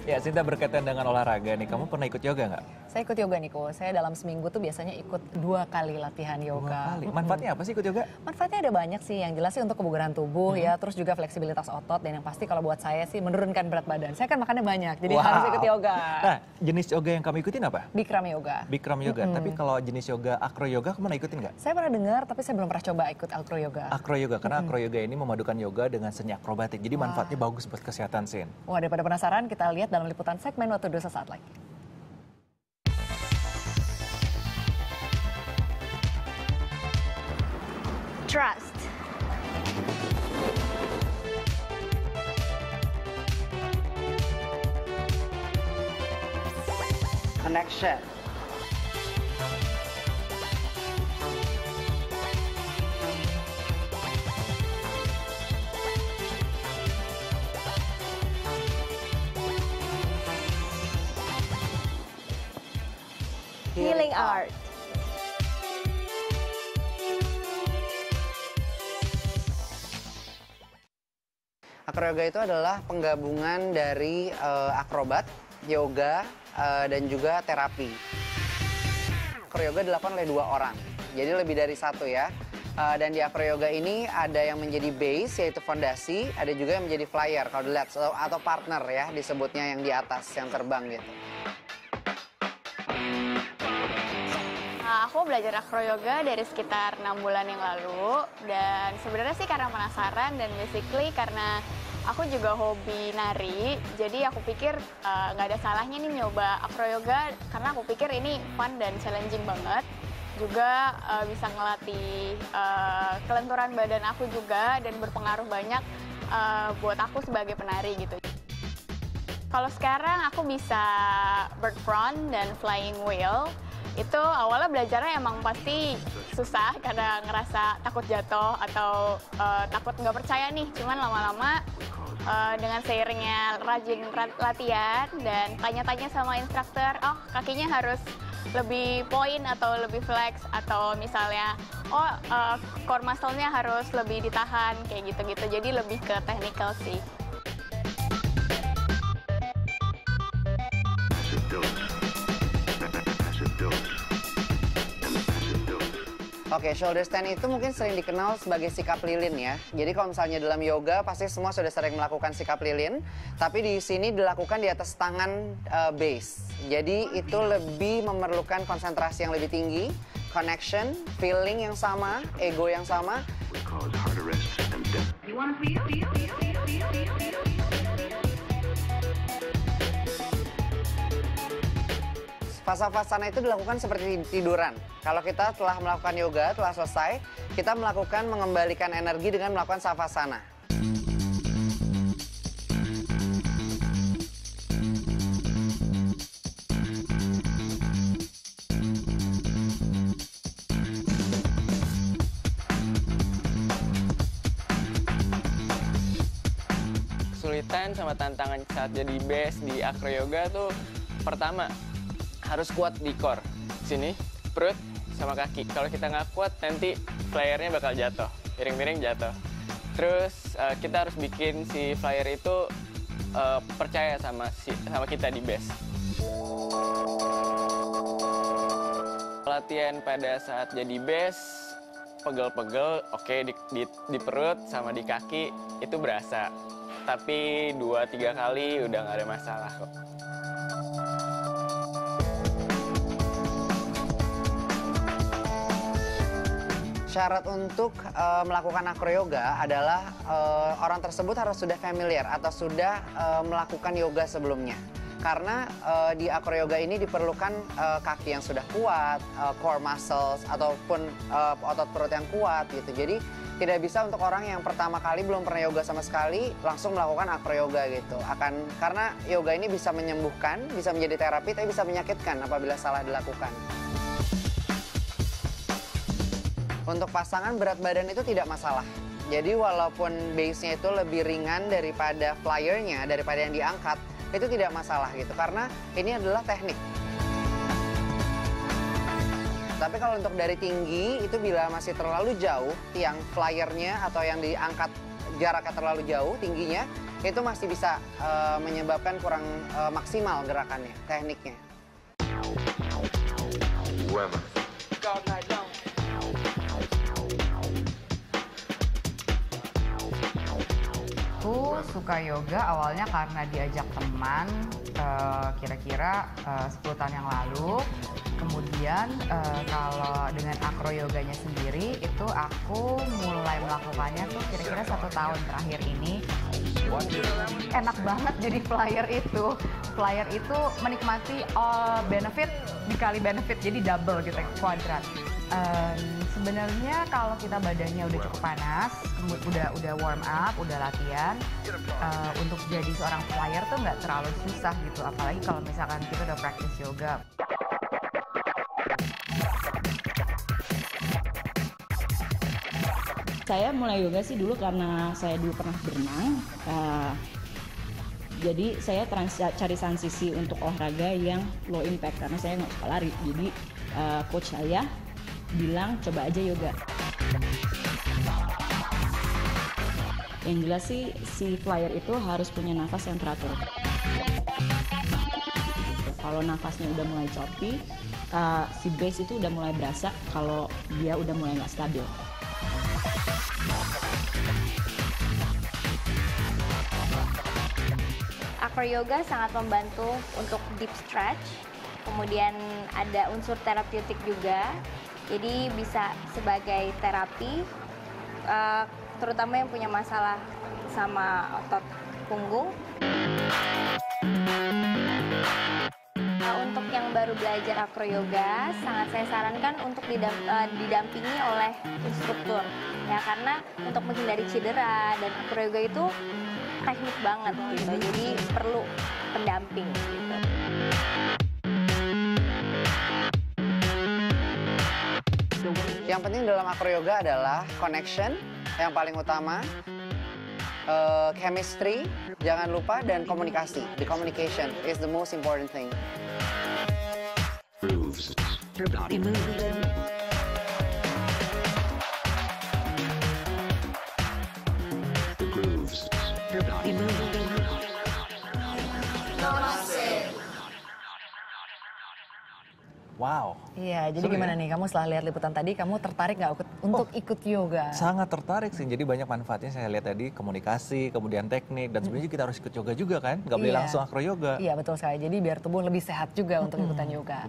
Ya, Sinta, berkaitan dengan olahraga nih, kamu pernah ikut yoga nggak? Saya ikut yoga Niko, saya dalam seminggu tuh biasanya ikut 2 kali latihan 2 yoga. kali. Manfaatnya apa sih ikut yoga? Manfaatnya ada banyak sih, yang jelas sih untuk kebugaran tubuh ya, terus juga fleksibilitas otot, dan yang pasti kalau buat saya sih menurunkan berat badan. Saya kan makannya banyak, jadi harus ikut yoga. Nah, jenis yoga yang kamu ikutin apa? Bikram yoga. Bikram yoga, tapi kalau jenis yoga acro yoga kamu pernah ikutin nggak? Saya pernah dengar, tapi saya belum pernah coba ikut acro yoga. Acro yoga, karena acro yoga ini memadukan yoga dengan seni akrobatik, jadi manfaatnya bagus buat kesehatan, Sin. Wah, daripada penasaran, kita lihat dalam liputan segmen Waktu Dulu sesaat lagi. Trust. Connection. Healing art. Acroyoga itu adalah penggabungan dari akrobat, yoga, dan juga terapi. Acroyoga dilakukan oleh 2 orang, jadi lebih dari 1 ya. Dan di acroyoga ini ada yang menjadi base, yaitu fondasi, ada juga yang menjadi flyer, kalau dilihat, atau partner ya disebutnya, yang di atas, yang terbang gitu. Aku belajar acroyoga dari sekitar 6 bulan yang lalu, dan sebenarnya sih karena penasaran dan basically karena aku juga hobi nari, jadi aku pikir nggak ada salahnya nih nyoba acroyoga karena aku pikir ini fun dan challenging banget. Juga bisa ngelatih kelenturan badan aku juga dan berpengaruh banyak buat aku sebagai penari gitu. Kalau sekarang aku bisa bird front dan flying wheel. Itu awalnya belajarnya emang pasti susah karena ngerasa takut jatuh atau takut nggak percaya nih. Cuman lama-lama dengan seiringnya rajin latihan dan tanya-tanya sama instruktur, oh kakinya harus lebih point atau lebih flex, atau misalnya core muscle-nya harus lebih ditahan, kayak gitu-gitu. Jadi lebih ke technical sih. Oke, shoulder stand itu mungkin sering dikenal sebagai sikap lilin ya. Jadi kalau misalnya dalam yoga pasti semua sudah sering melakukan sikap lilin, tapi di sini dilakukan di atas tangan base. Jadi itu lebih memerlukan konsentrasi yang lebih tinggi, connection, feeling yang sama, ego yang sama. Fasa-fasana itu dilakukan seperti tiduran. Kalau kita telah melakukan yoga, telah selesai, kita melakukan mengembalikan energi dengan melakukan savasana. Kesulitan sama tantangan saat jadi base di acroyoga tuh pertama, harus kuat di core, sini, perut, sama kaki. Kalau kita nggak kuat, nanti flyernya bakal jatuh, miring-miring jatuh. Terus kita harus bikin si flyer itu percaya sama kita di base. Latihan pada saat jadi base, pegel-pegel, oke, di perut sama di kaki itu berasa. Tapi 2-3 kali udah nggak ada masalah kok. Syarat untuk melakukan acroyoga adalah orang tersebut harus sudah familiar atau sudah melakukan yoga sebelumnya. Karena di acroyoga ini diperlukan kaki yang sudah kuat, core muscles, ataupun otot perut yang kuat gitu. Jadi tidak bisa untuk orang yang pertama kali belum pernah yoga sama sekali langsung melakukan acroyoga gitu. Karena yoga ini bisa menyembuhkan, bisa menjadi terapi, tapi bisa menyakitkan apabila salah dilakukan. Untuk pasangan berat badan itu tidak masalah. Jadi walaupun base-nya itu lebih ringan daripada flyernya, daripada yang diangkat, itu tidak masalah gitu. Karena ini adalah teknik. Tapi kalau untuk dari tinggi, itu bila masih terlalu jauh, yang flyernya atau yang diangkat jaraknya terlalu jauh tingginya, itu masih bisa menyebabkan kurang maksimal gerakannya, tekniknya. Aku suka yoga awalnya karena diajak teman kira-kira 10 tahun yang lalu. Kemudian kalau dengan acroyoganya sendiri itu aku mulai melakukannya tuh kira-kira 1 tahun terakhir ini. Enak banget jadi flyer itu. Flyer itu menikmati all benefit dikali benefit, jadi double gitu, kuadrat. Sebenarnya kalau kita badannya udah cukup panas, udah warm up, udah latihan, untuk jadi seorang flyer tuh nggak terlalu susah gitu. Apalagi kalau misalkan kita udah practice yoga. Saya mulai yoga sih dulu karena saya dulu pernah berenang. Jadi saya cari transisi untuk olahraga yang low impact karena saya nggak suka lari. Jadi coach saya bilang coba aja yoga. Yang jelas sih si flyer itu harus punya nafas yang teratur. Kalau nafasnya udah mulai choppy, si base itu udah mulai berasa kalau dia udah mulai nggak stabil. Acroyoga sangat membantu untuk deep stretch, kemudian ada unsur terapeutik juga. Jadi bisa sebagai terapi, terutama yang punya masalah sama otot punggung. Untuk yang baru belajar acroyoga, sangat saya sarankan untuk didampingi oleh instruktur. Ya, karena untuk menghindari cedera dan acroyoga itu teknik banget gitu, jadi perlu pendamping gitu. Yang penting dalam acroyoga adalah connection yang paling utama, chemistry, jangan lupa, dan komunikasi. The communication is the most important thing. Your body moves. The grooves. Your body moves. Wow. Iya, jadi Seru gimana ya? nih kamu setelah lihat liputan tadi, kamu tertarik nggak untuk ikut yoga? Sangat tertarik sih, jadi banyak manfaatnya saya lihat tadi, komunikasi, kemudian teknik, dan sebenarnya kita harus ikut yoga juga kan, nggak boleh Iya. langsung acro yoga. Iya betul sekali, jadi biar tubuh lebih sehat juga untuk ikutan yoga.